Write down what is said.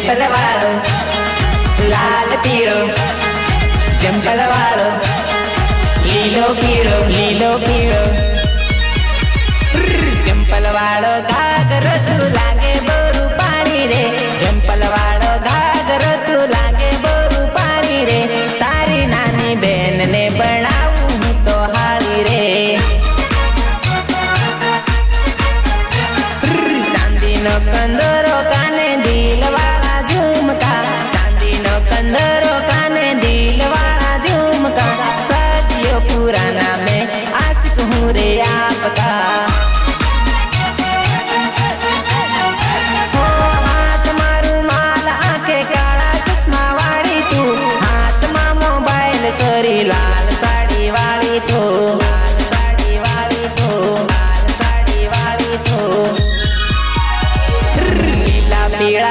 चंपल वाळो लाल पीळो चंपल वाळो लीलो पीळो चंपल वाळो घाघरो तू लागे बोरू पाणी रे चंपल वाळो घाघरो तू लागे बोरू पाणी रे तारी नानी बेन ने बनाऊं तो हाली रे चांदी नो कंदरो काने दिल वाला झुमका चांदी नो कंदरो काने दिल वाला झुमका सदियों पुराना में आशिक हूँ रे आपका हो हाथ मारू माल आंखे काला चश्मा वाली तू हाथ में मोबाइल सरी लाल साड़ी वाली तू लाल साड़ी वाली तू लीला पीला